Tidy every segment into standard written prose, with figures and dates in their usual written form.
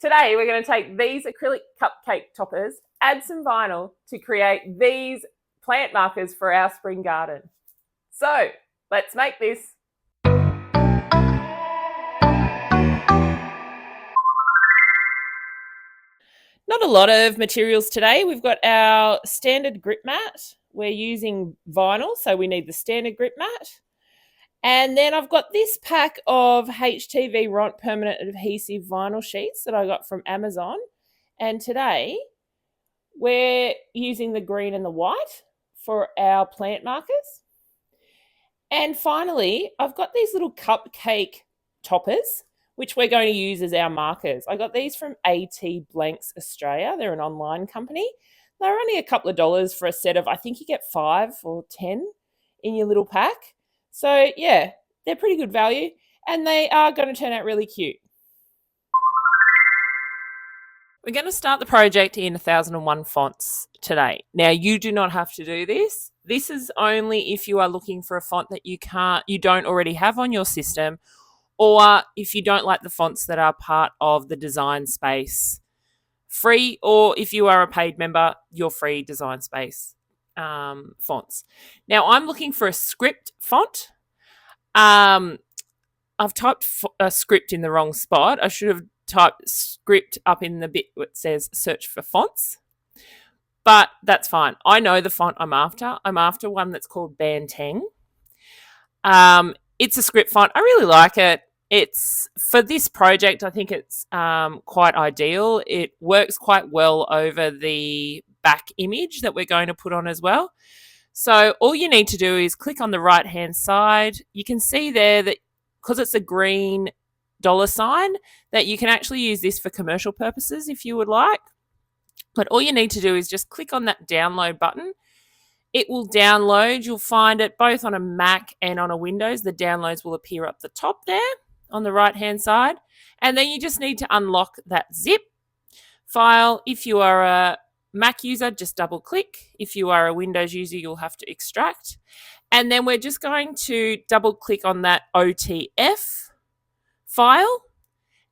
Today we're going to take these acrylic cupcake toppers, add some vinyl to create these plant markers for our spring garden. So let's make this. Not a lot of materials today. We've got our standard grip mat. We're using vinyl, so we need the standard grip mat. And then I've got this pack of HTV Ront permanent adhesive vinyl sheets that I got from Amazon. And today we're using the green and the white for our plant markers. And finally, I've got these little cupcake toppers, which we're going to use as our markers. I got these from AT Blanks Australia. They're an online company. They're only a couple of dollars for a set of, I think you get 5 or 10 in your little pack. So yeah, they're pretty good value and they are going to turn out really cute. We're going to start the project in 1001 fonts today. Now you do not have to do this. This is only if you are looking for a font that you don't already have on your system, or if you don't like the fonts that are part of the Design Space free, or if you are a paid member, your free Design Space fonts. Now I'm looking for a script font. I've typed a script in the wrong spot. I should have typed script up in the bit where it says search for fonts, but that's fine. I know the font I'm after. I'm after one that's called Banteng. It's a script font. I really like it. It's for this project. I think it's quite ideal. It works quite well over the back image that we're going to put on as well. So all you need to do is click on the right hand side. You can see there that because it's a green $sign, that you can actually use this for commercial purposes if you would like. But all you need to do is just click on that download button. It will download. You'll find it both on a Mac and on a Windows. The downloads will appear up the top there on the right hand side. And then you just need to unlock that zip file. If you are a Mac user, just double click. If you are a Windows user, you'll have to extract. And then we're just going to double click on that OTF file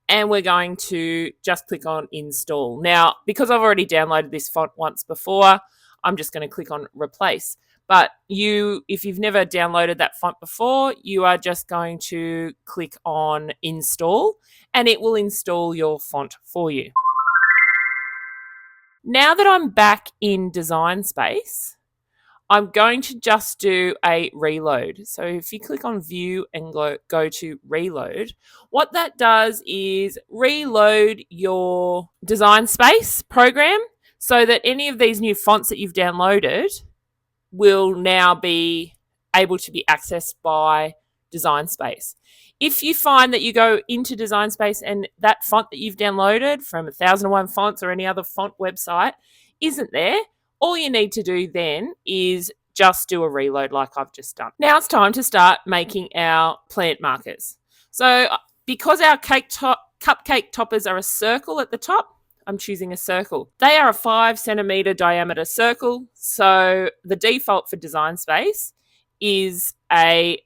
and we're going to just click on install. Now, because I've already downloaded this font once before, I'm just going to click on replace. But if you've never downloaded that font before, you are just going to click on install and it will install your font for you. Now that I'm back in Design Space, I'm going to just do a reload. So if you click on view and go to reload, what that does is reload your Design Space program so that any of these new fonts that you've downloaded will now be able to be accessed by Design Space. If you find that you go into Design Space and that font that you've downloaded from 1001 Fonts or any other font website isn't there, all you need to do then is just do a reload like I've just done. Now it's time to start making our plant markers. So because our cupcake toppers are a circle at the top, I'm choosing a circle. They are a 5 centimeter diameter circle. So the default for Design Space is a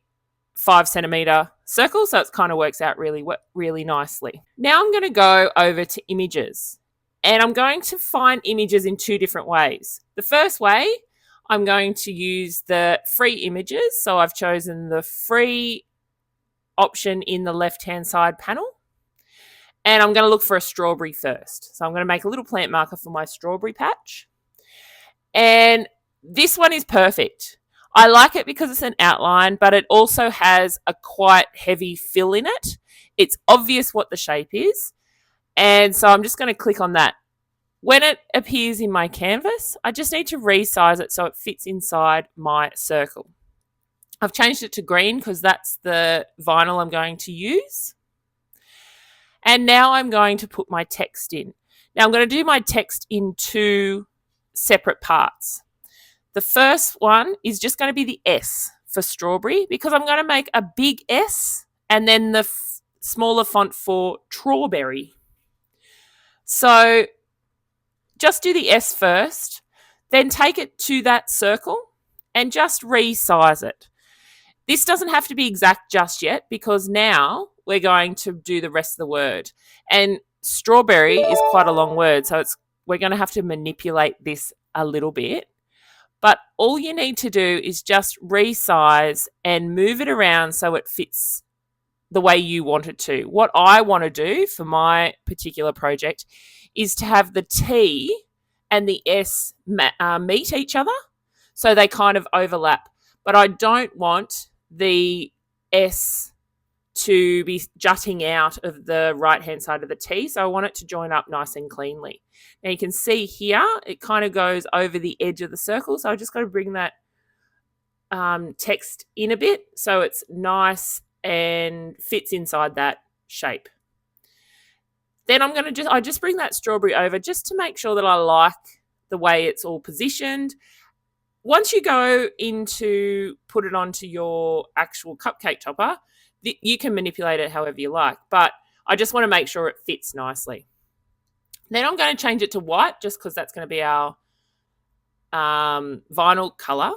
5 centimeter circle. So it kind of works out really nicely. Now I'm going to go over to images and I'm going to find images in 2 different ways. The first way, I'm going to use the free images. So I've chosen the free option in the left-hand side panel. And I'm going to look for a strawberry first. So I'm going to make a little plant marker for my strawberry patch. And this one is perfect. I like it because it's an outline, but it also has a quite heavy fill in it. It's obvious what the shape is. And so I'm just going to click on that. When it appears in my canvas, I just need to resize it so it fits inside my circle. I've changed it to green because that's the vinyl I'm going to use. And now I'm going to put my text in. Now I'm going to do my text in 2 separate parts. The first one is just going to be the S for strawberry because I'm going to make a big S and then the smaller font for strawberry. So just do the S first, then take it to that circle and just resize it. This doesn't have to be exact just yet because now we're going to do the rest of the word. And strawberry is quite a long word, so we're going to have to manipulate this a little bit. But all you need to do is just resize and move it around so it fits the way you want it to. What I want to do for my particular project is to have the T and the S meet each other so they kind of overlap. But I don't want the S to be jutting out of the right-hand side of the T, so I want it to join up nice and cleanly. Now you can see here, it kind of goes over the edge of the circle, so I just got to bring that text in a bit so it's nice and fits inside that shape. Then I just bring that strawberry over just to make sure that I like the way it's all positioned. Once you go into put it onto your actual cupcake topper, you can manipulate it however you like, but I just want to make sure it fits nicely. Then I'm going to change it to white just because that's going to be our vinyl color.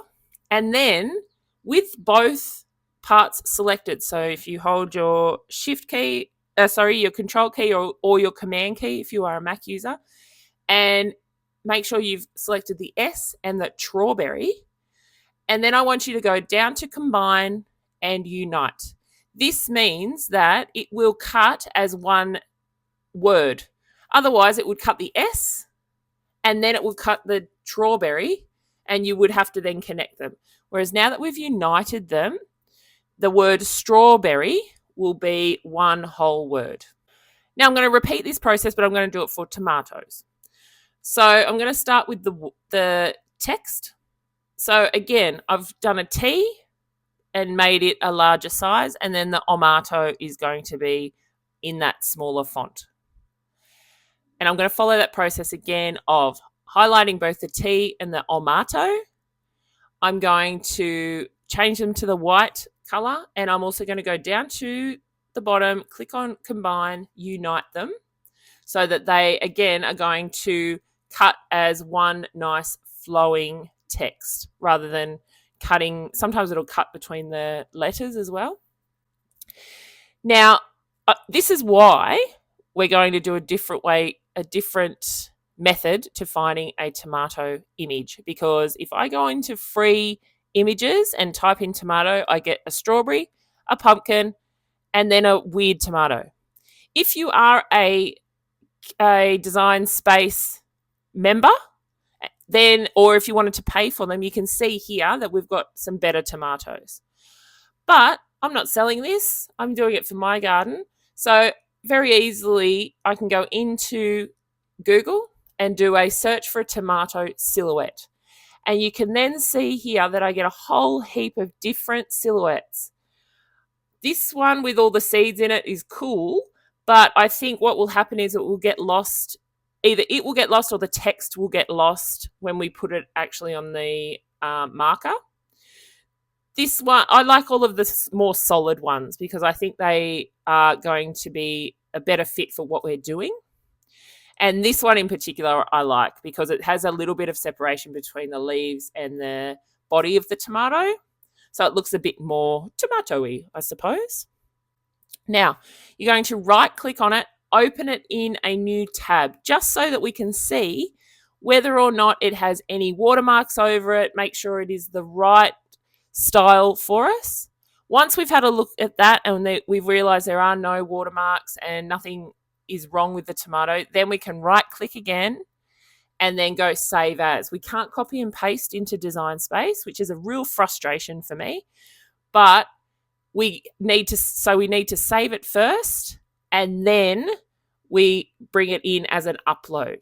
And then with both parts selected, so if you hold your shift key, your control key or your command key if you are a Mac user, and make sure you've selected the S and the strawberry, and then I want you to go down to combine and unite. This means that it will cut as one word. Otherwise, it would cut the S and then it would cut the strawberry and you would have to then connect them. Whereas now that we've united them, the word strawberry will be one whole word. Now I'm going to repeat this process, but I'm going to do it for tomatoes. So I'm going to start with the text. So again, I've done a T and made it a larger size, and then the omato is going to be in that smaller font. And I'm going to follow that process again of highlighting both the T and the omato. I'm going to change them to the white color, and I'm also going to go down to the bottom, click on combine, unite them, so that they again are going to cut as one nice flowing text rather than cutting. Sometimes it'll cut between the letters as well. Now, this is why we're going to do a different method to finding a tomato image, because if I go into free images and type in tomato, I get a strawberry, a pumpkin, and then a weird tomato. If you are a Design Space member, then, or if you wanted to pay for them, you can see here that we've got some better tomatoes. But I'm not selling this. I'm doing it for my garden. So very easily I can go into Google and do a search for a tomato silhouette. And you can then see here that I get a whole heap of different silhouettes. This one with all the seeds in it is cool, but I think what will happen is it will get lost. Either it will get lost or the text will get lost when we put it actually on the marker. This one, I like all of the more solid ones because I think they are going to be a better fit for what we're doing. And this one in particular I like because it has a little bit of separation between the leaves and the body of the tomato. So it looks a bit more tomato-y, I suppose. Now, you're going to right-click on it, open it in a new tab, just so that we can see whether or not it has any watermarks over it, make sure it is the right style for us. Once we've had a look at that and we've realized there are no watermarks and nothing is wrong with the tomato, then we can right-click again and then go save as. We can't copy and paste into Design Space, which is a real frustration for me, but we need to save it first and then we bring it in as an upload.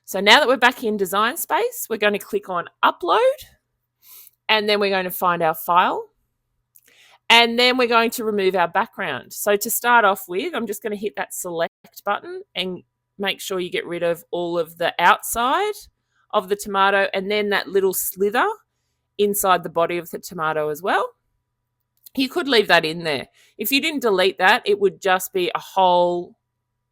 So now that we're back in Design Space, we're going to click on Upload, and then we're going to find our file, and then we're going to remove our background. So to start off with, I'm just going to hit that select button and make sure you get rid of all of the outside of the tomato and then that little slither inside the body of the tomato as well. You could leave that in there. If you didn't delete that, it would just be a whole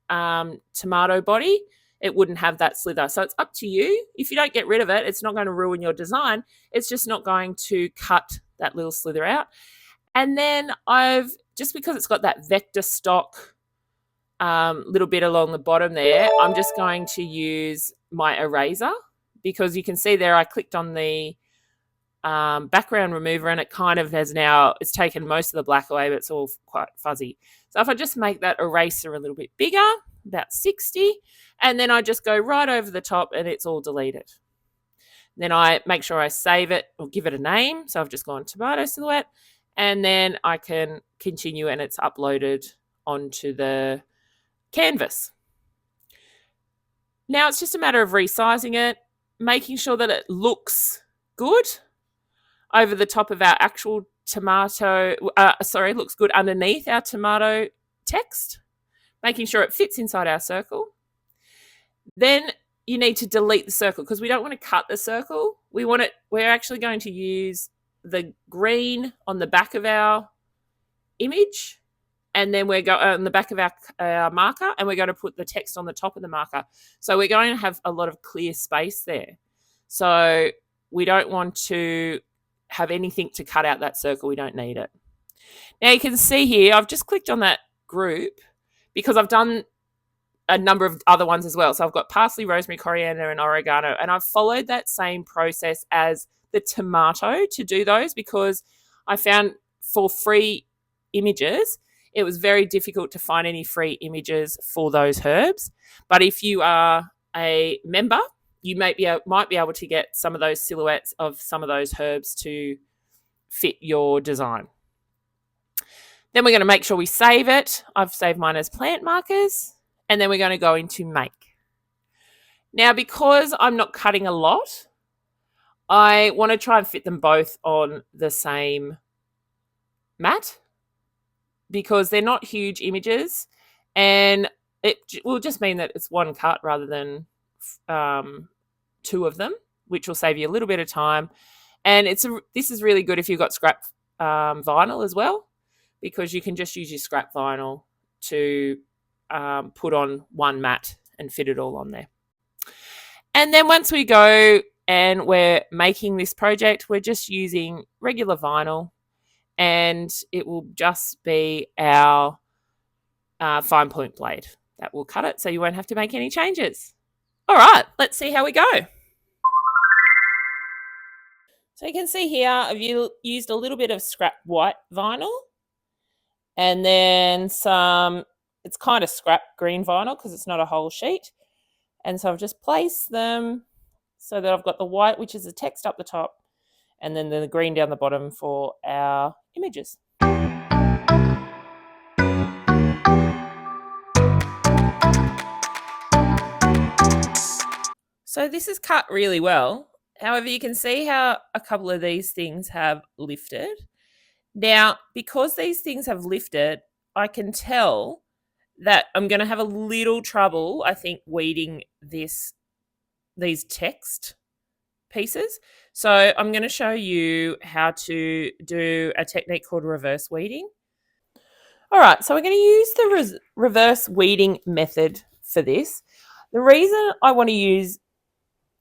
tomato body. It wouldn't have that slither. So it's up to you. If you don't get rid of it, it's not going to ruin your design. It's just not going to cut that little slither out. And then just because it's got that vector stock little bit along the bottom there, I'm just going to use my eraser, because you can see there I clicked on the background remover and it kind of has now, it's taken most of the black away, but it's all quite fuzzy. So if I just make that eraser a little bit bigger, about 60, and then I just go right over the top and it's all deleted. Then I make sure I save it or give it a name. So I've just gone tomato silhouette, and then I can continue and it's uploaded onto the canvas. Now it's just a matter of resizing it, making sure that it looks good over the top of our actual tomato, looks good underneath our tomato text, making sure it fits inside our circle. Then you need to delete the circle because we don't want to cut the circle. We're actually going to use the green on the back of our image, and then we're going on the back of our marker, and we're going to put the text on the top of the marker. So we're going to have a lot of clear space there. So we don't want to have anything to cut out that circle. We don't need it. Now you can see here, I've just clicked on that group because I've done a number of other ones as well. So I've got parsley, rosemary, coriander, and oregano, and I've followed that same process as the tomato to do those, because I found for free images, it was very difficult to find any free images for those herbs. But if you are a member, you might be able to get some of those silhouettes of some of those herbs to fit your design. Then we're going to make sure we save it. I've saved mine as plant markers. And then we're going to go into make. Now, because I'm not cutting a lot, I want to try and fit them both on the same mat, because they're not huge images, and it will just mean that it's one cut rather than two of them, which will save you a little bit of time. And this is really good if you've got scrap vinyl as well, because you can just use your scrap vinyl to put on one mat and fit it all on there. And then once we go and we're making this project, we're just using regular vinyl, and it will just be our fine point blade that will cut it, so you won't have to make any changes. All right, let's see how we go. So you can see here I've used a little bit of scrap white vinyl, and then some, it's kind of scrap green vinyl because it's not a whole sheet. And so I've just placed them so that I've got the white, which is the text, up the top, and then the green down the bottom for our images. So this is cut really well. However, you can see how a couple of these things have lifted. Now, because these things have lifted, I can tell that I'm going to have a little trouble, I think, weeding these text pieces. So I'm going to show you how to do a technique called reverse weeding. All right, so we're going to use the reverse weeding method for this. The reason I want to use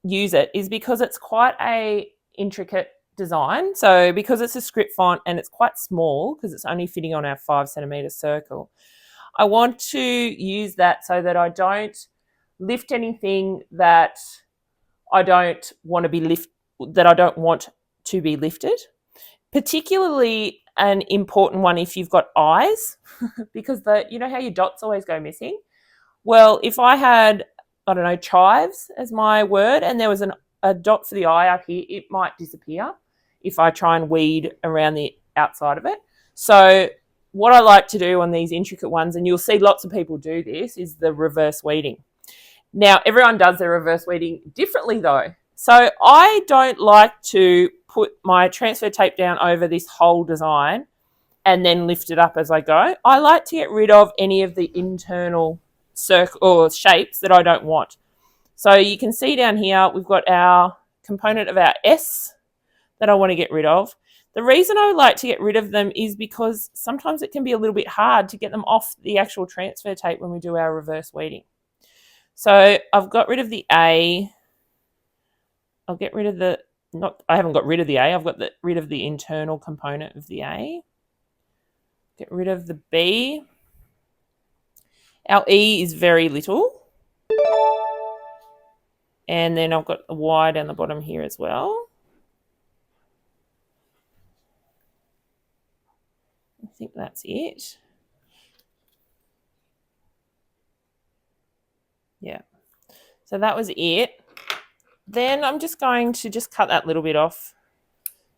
it is because it's quite a intricate design. So because it's a script font and it's quite small, because it's only fitting on our 5 centimeter circle, I want to use that so that I don't lift anything that I don't want to be lifted. Particularly an important one if you've got eyes, because you know how your dots always go missing? Well, if I had, I don't know, chives as my word, and there was a dot for the eye up here, it might disappear if I try and weed around the outside of it. So what I like to do on these intricate ones, and you'll see lots of people do this, is the reverse weeding. Now, everyone does their reverse weeding differently though. So I don't like to put my transfer tape down over this whole design and then lift it up as I go. I like to get rid of any of the internal circle or shapes that I don't want. So you can see down here, we've got our component of our S that I want to get rid of. The reason I would like to get rid of them is because sometimes it can be a little bit hard to get them off the actual transfer tape when we do our reverse weeding. So I've got rid of the A. I'll get rid of I haven't got rid of the A. I've got rid of the internal component of the A. Get rid of the B. Our E is very little. And then I've got a Y down the bottom here as well. I think that's it. Yeah. So that was it. Then I'm just going to just cut that little bit off.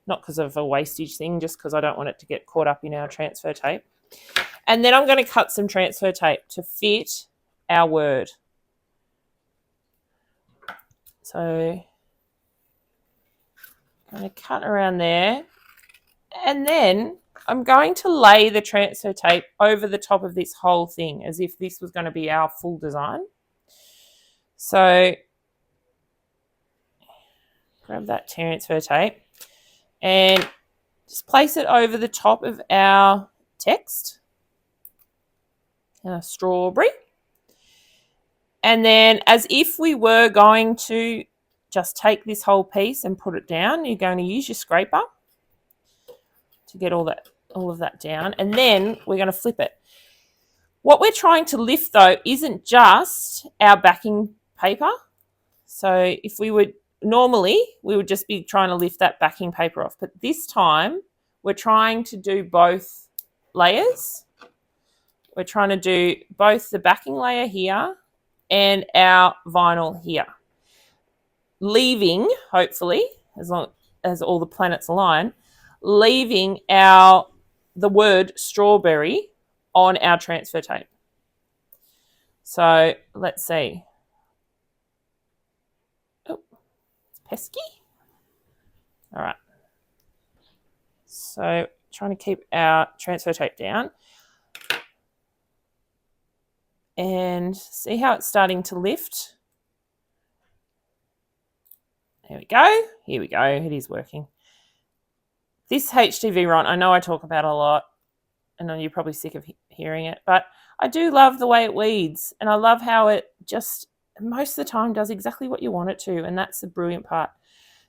Not because of a wastage thing, just because I don't want it to get caught up in our transfer tape. And then I'm going to cut some transfer tape to fit our word. So I'm going to cut around there. And then I'm going to lay the transfer tape over the top of this whole thing as if this was going to be our full design. So grab that transfer tape and just place it over the top of our text. Strawberry. And then as if we were going to just take this whole piece and put it down, you're going to use your scraper to get all of that down. And then we're going to flip it. What we're trying to lift, though, isn't just our backing paper. So if we would normally, we would just be trying to lift that backing paper off. But this time, we're trying to do both layers. We're trying to do both the backing layer here and our vinyl here. Leaving, hopefully, as long as all the planets align, leaving the word strawberry on our transfer tape. So let's see. Oh, it's pesky. All right. So trying to keep our transfer tape down. And see how it's starting to lift. There we go. Here we go. It is working. This HTV run, I know I talk about a lot. I know you're probably sick of hearing it, but I do love the way it weeds, and I love how it just most of the time does exactly what you want it to, and that's the brilliant part.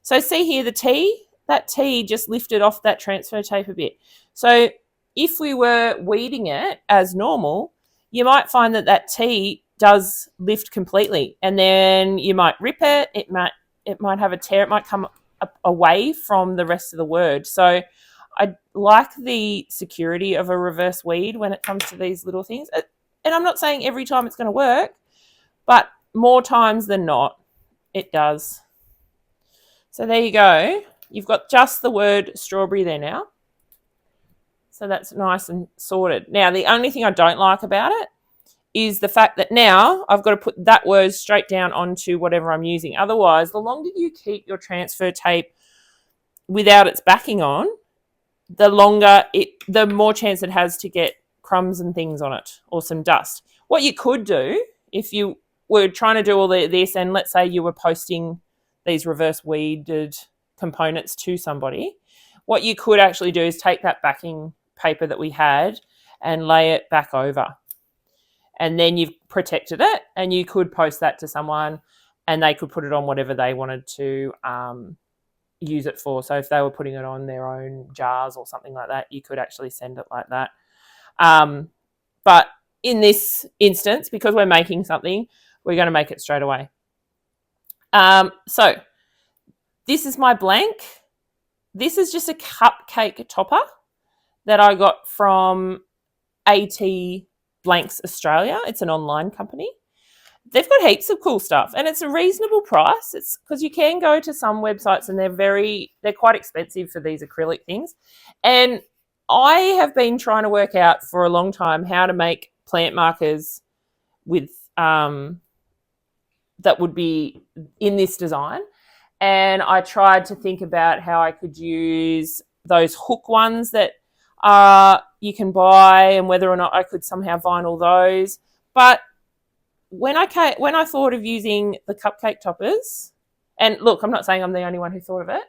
So see here, that T just lifted off that transfer tape a bit. So if we were weeding it as normal, you might find that T does lift completely, and then you might rip it. It might have a tear. It might come away from the rest of the word. So I like the security of a reverse weed when it comes to these little things. And I'm not saying every time it's going to work, but more times than not, it does. So there you go. You've got just the word strawberry there now. So that's nice and sorted. Now, the only thing I don't like about it is the fact that now I've got to put that word straight down onto whatever I'm using. Otherwise, the longer you keep your transfer tape without its backing on, the more chance it has to get crumbs and things on it or some dust. What you could do if you were trying to do all this, and let's say you were posting these reverse weeded components to somebody, what you could actually do is take that backing paper that we had and lay it back over. And then you've protected it, and you could post that to someone and they could put it on whatever they wanted to use it for. So if they were putting it on their own jars or something like that, you could actually send it like that. But in this instance, because we're making something, we're going to make it straight away. So this is my blank. This is just a cupcake topper that I got from AT Blanks Australia. It's an online company. They've got heaps of cool stuff, and it's a reasonable price. It's because you can go to some websites and they're quite expensive for these acrylic things. And I have been trying to work out for a long time how to make plant markers with that would be in this design. And I tried to think about how I could use those hook ones that you can buy, and whether or not I could somehow vinyl those. But when I thought of using the cupcake toppers, and look, I'm not saying I'm the only one who thought of it.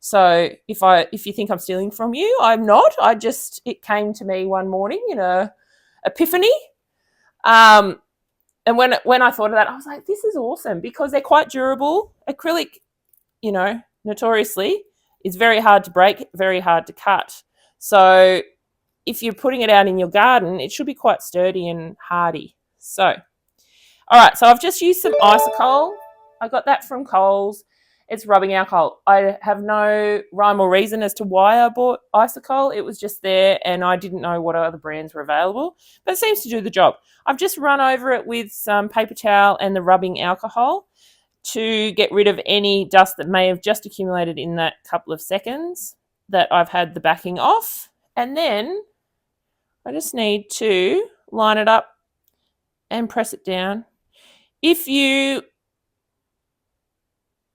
So if you think I'm stealing from you, I'm not. It came to me one morning in a epiphany. And when I thought of that, I was like, this is awesome, because they're quite durable. Acrylic, notoriously is very hard to break, very hard to cut. So if you're putting it out in your garden, it should be quite sturdy and hardy. So, all right, so I've just used some isocol. I got that from Coles. It's rubbing alcohol. I have no rhyme or reason as to why I bought isocol. It was just there and I didn't know what other brands were available, but it seems to do the job. I've just run over it with some paper towel and the rubbing alcohol to get rid of any dust that may have just accumulated in that couple of seconds that I've had the backing off. And then I just need to line it up and press it down. If you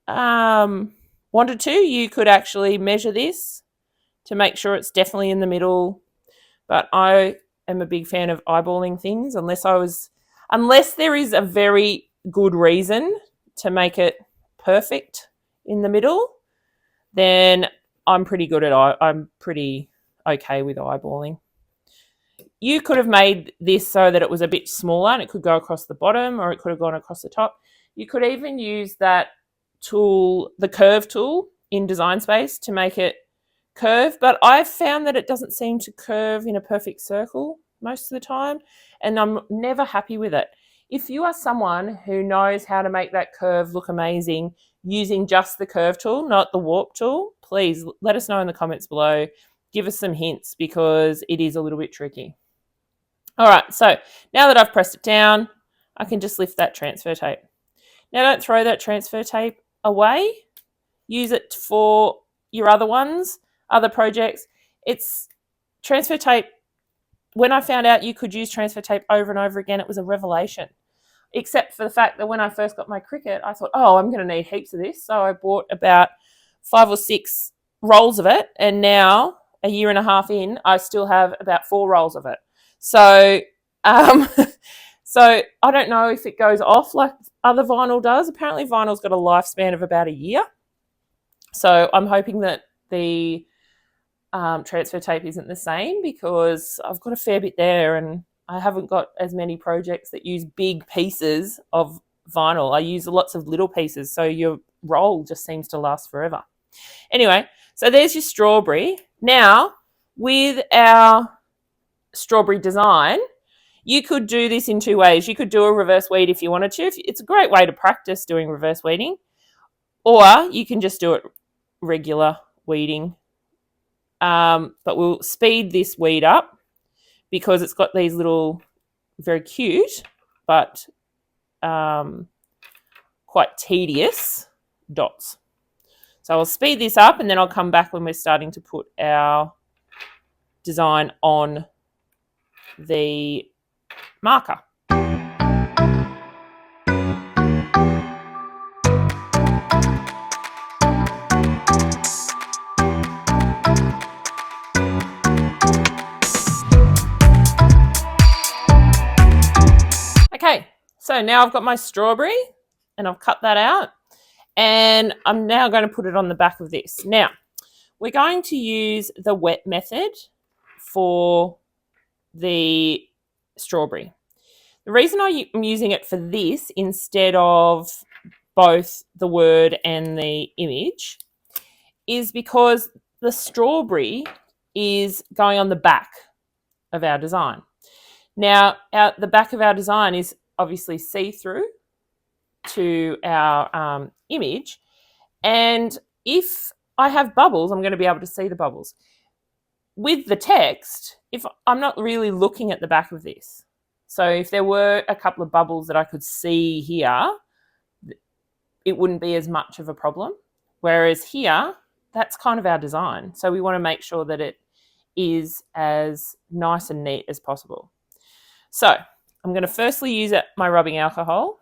wanted to, you could actually measure this to make sure it's definitely in the middle. But I am a big fan of eyeballing things unless there is a very good reason to make it perfect in the middle, then I'm pretty okay with eyeballing. You could have made this so that it was a bit smaller and it could go across the bottom or it could have gone across the top. You could even use that tool, the curve tool in Design Space, to make it curve, but I've found that it doesn't seem to curve in a perfect circle most of the time, and I'm never happy with it. If you are someone who knows how to make that curve look amazing using just the curve tool, not the warp tool, please let us know in the comments below. Give us some hints because it is a little bit tricky. All right, so now that I've pressed it down, I can just lift that transfer tape. Now don't throw that transfer tape away. Use it for your other projects. It's transfer tape. When I found out you could use transfer tape over and over again, it was a revelation. Except for the fact that when I first got my Cricut, I thought, oh, I'm going to need heaps of this. So I bought about 5 or 6 rolls of it. And now, a year and a half in, I still have about 4 rolls of it. So, so I don't know if it goes off like other vinyl does. Apparently vinyl's got a lifespan of about a year. So I'm hoping that the transfer tape isn't the same, because I've got a fair bit there and I haven't got as many projects that use big pieces of vinyl. I use lots of little pieces, so your roll just seems to last forever. Anyway, so there's your strawberry. Now, with our strawberry design, you could do this in 2 ways. You could do a reverse weed if you wanted to. It's a great way to practice doing reverse weeding, or you can just do it regular weeding. But we'll speed this weed up because it's got these little, very cute, but quite tedious dots. So I'll speed this up and then I'll come back when we're starting to put our design on the marker. Okay, so now I've got my strawberry and I've cut that out, and I'm now going to put it on the back of this. Now, we're going to use the wet method for the strawberry. The reason I'm using it for this instead of both the word and the image is because the strawberry is going on the back of our design. Now, the back of our design is obviously see-through to our image, and if I have bubbles, I'm going to be able to see the bubbles. With the text, if I'm not really looking at the back of this, so if there were a couple of bubbles that I could see here, it wouldn't be as much of a problem. Whereas here, that's kind of our design. So we want to make sure that it is as nice and neat as possible. So I'm going to firstly use my rubbing alcohol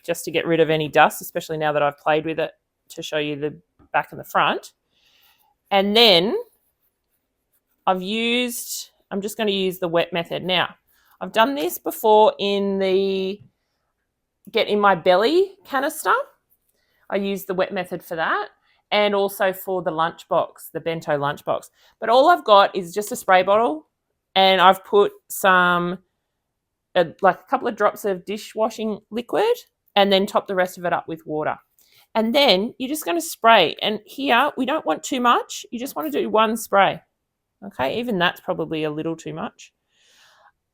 just to get rid of any dust, especially now that I've played with it, to show you the back and the front. And then I'm just going to use the wet method. Now, I've done this before in my belly canister. I used the wet method for that, and also for the lunchbox, the bento lunchbox. But all I've got is just a spray bottle, and I've put like a couple of drops of dishwashing liquid, and then top the rest of it up with water. And then you're just going to spray. And here, we don't want too much. You just want to do 1 spray. Okay, even that's probably a little too much.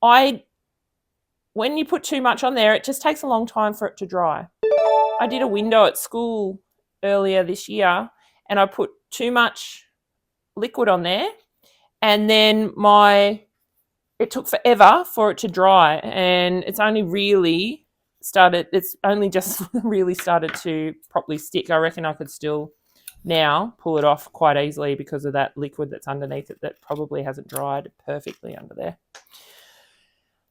I when you put too much on there, it just takes a long time for it to dry. I did a window at school earlier this year and I put too much liquid on there, and then it took forever for it to dry, and it's only just really started to properly stick. I reckon I could still now pull it off quite easily because of that liquid that's underneath it that probably hasn't dried perfectly under there.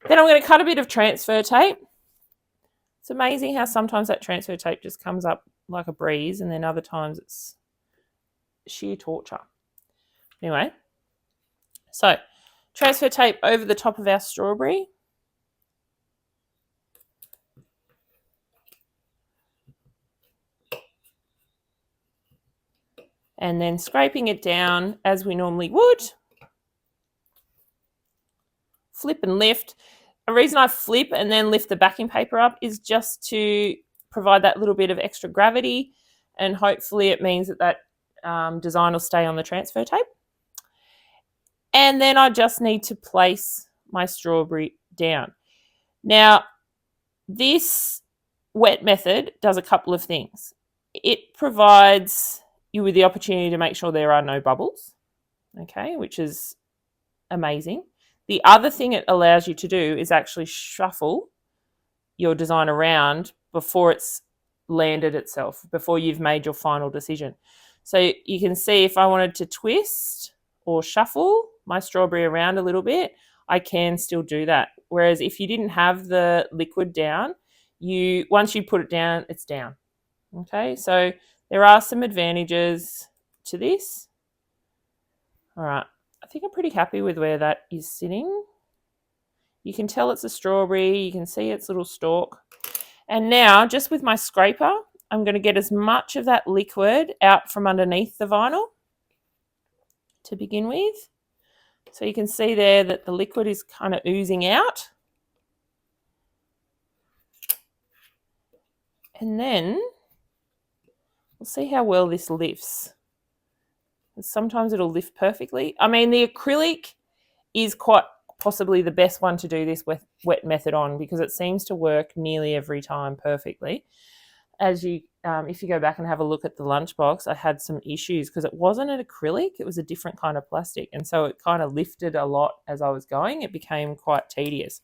Then I'm going to cut a bit of transfer tape. It's amazing how sometimes that transfer tape just comes up like a breeze, and then other times it's sheer torture. Anyway, so transfer tape over the top of our strawberry. And then scraping it down as we normally would. Flip and lift. A reason I flip and then lift the backing paper up is just to provide that little bit of extra gravity, and hopefully it means that design will stay on the transfer tape. And then I just need to place my strawberry down. Now, this wet method does a couple of things. It provides you with the opportunity to make sure there are no bubbles, okay, which is amazing. The other thing it allows you to do is actually shuffle your design around before it's landed itself, before you've made your final decision. So you can see if I wanted to twist or shuffle my strawberry around a little bit, I can still do that. Whereas if you didn't have the liquid down, once you put it down, it's down. Okay, so there are some advantages to this. All right, I think I'm pretty happy with where that is sitting. You can tell it's a strawberry, you can see its little stalk. And now, just with my scraper, I'm going to get as much of that liquid out from underneath the vinyl to begin with. So you can see there that the liquid is kind of oozing out. And then we'll see how well this lifts. Sometimes it'll lift perfectly. I mean, the acrylic is quite possibly the best one to do this wet method on, because it seems to work nearly every time perfectly. If you go back and have a look at the lunchbox, I had some issues because it wasn't an acrylic, it was a different kind of plastic, and so it kind of lifted a lot as I was going. It became quite tedious,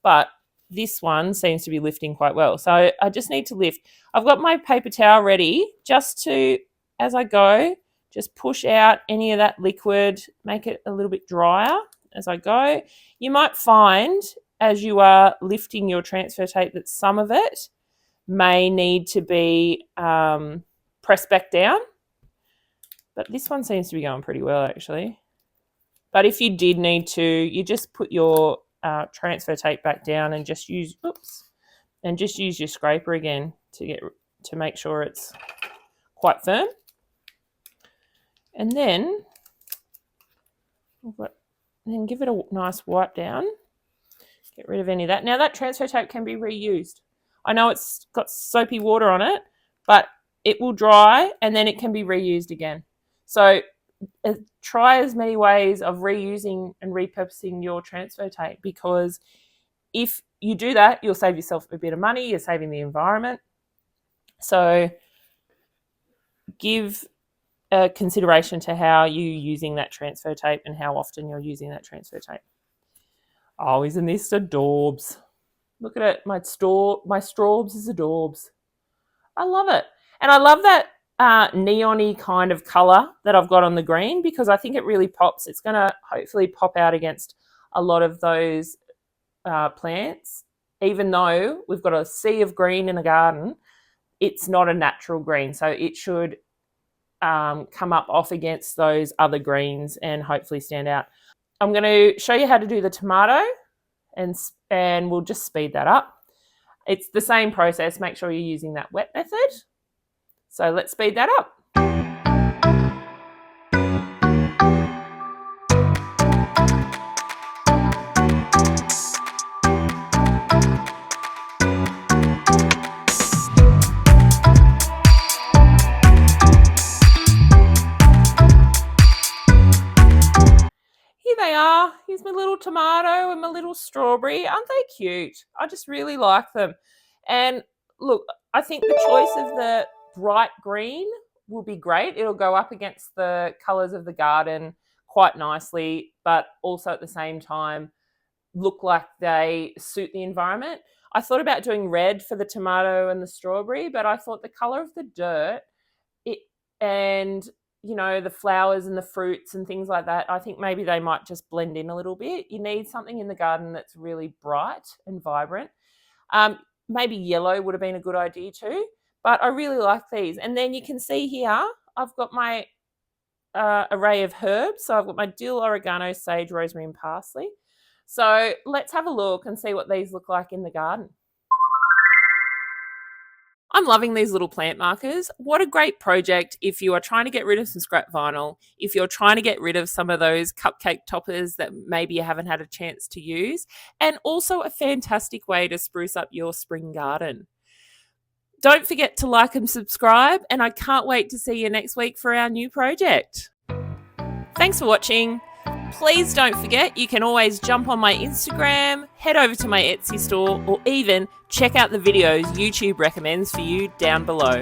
but this one seems to be lifting quite well. So I just need to lift. I've got my paper towel ready just to, as I go, just push out any of that liquid, make it a little bit drier as I go. You might find as you are lifting your transfer tape that some of it may need to be pressed back down, but this one seems to be going pretty well actually. But if you did need to, you just put your transfer tape back down and just use your scraper again to make sure it's quite firm. And then give it a nice wipe down. Get rid of any of that. Now that transfer tape can be reused. I know it's got soapy water on it, but it will dry and then it can be reused again. So try as many ways of reusing and repurposing your transfer tape, because if you do that, you'll save yourself a bit of money, you're saving the environment. So give consideration to how you're using that transfer tape and how often you're using that transfer tape. Oh, isn't this adorbs? Look at it. My straubs is adorbs. I love it. And I love that neon-y kind of colour that I've got on the green, because I think it really pops. It's going to hopefully pop out against a lot of those plants. Even though we've got a sea of green in a garden, it's not a natural green. So it should come up off against those other greens and hopefully stand out. I'm going to show you how to do the tomato, and we'll just speed that up. It's the same process. Make sure you're using that wet method. So let's speed that up. Here they are. Here's my little tomato and my little strawberry. Aren't they cute? I just really like them. And look, I think the choice of the bright green will be great. It'll go up against the colours of the garden quite nicely, but also at the same time look like they suit the environment. I thought about doing red for the tomato and the strawberry, but I thought the colour of the dirt and the flowers and the fruits and things like that, I think maybe they might just blend in a little bit. You need something in the garden that's really bright and vibrant. Maybe yellow would have been a good idea too, but I really like these. And then you can see here, I've got my array of herbs. So I've got my dill, oregano, sage, rosemary and parsley. So let's have a look and see what these look like in the garden. I'm loving these little plant markers. What a great project if you are trying to get rid of some scrap vinyl, if you're trying to get rid of some of those cupcake toppers that maybe you haven't had a chance to use, and also a fantastic way to spruce up your spring garden. Don't forget to like and subscribe, and I can't wait to see you next week for our new project. Thanks for watching. Please don't forget, you can always jump on my Instagram, head over to my Etsy store, or even check out the videos YouTube recommends for you down below.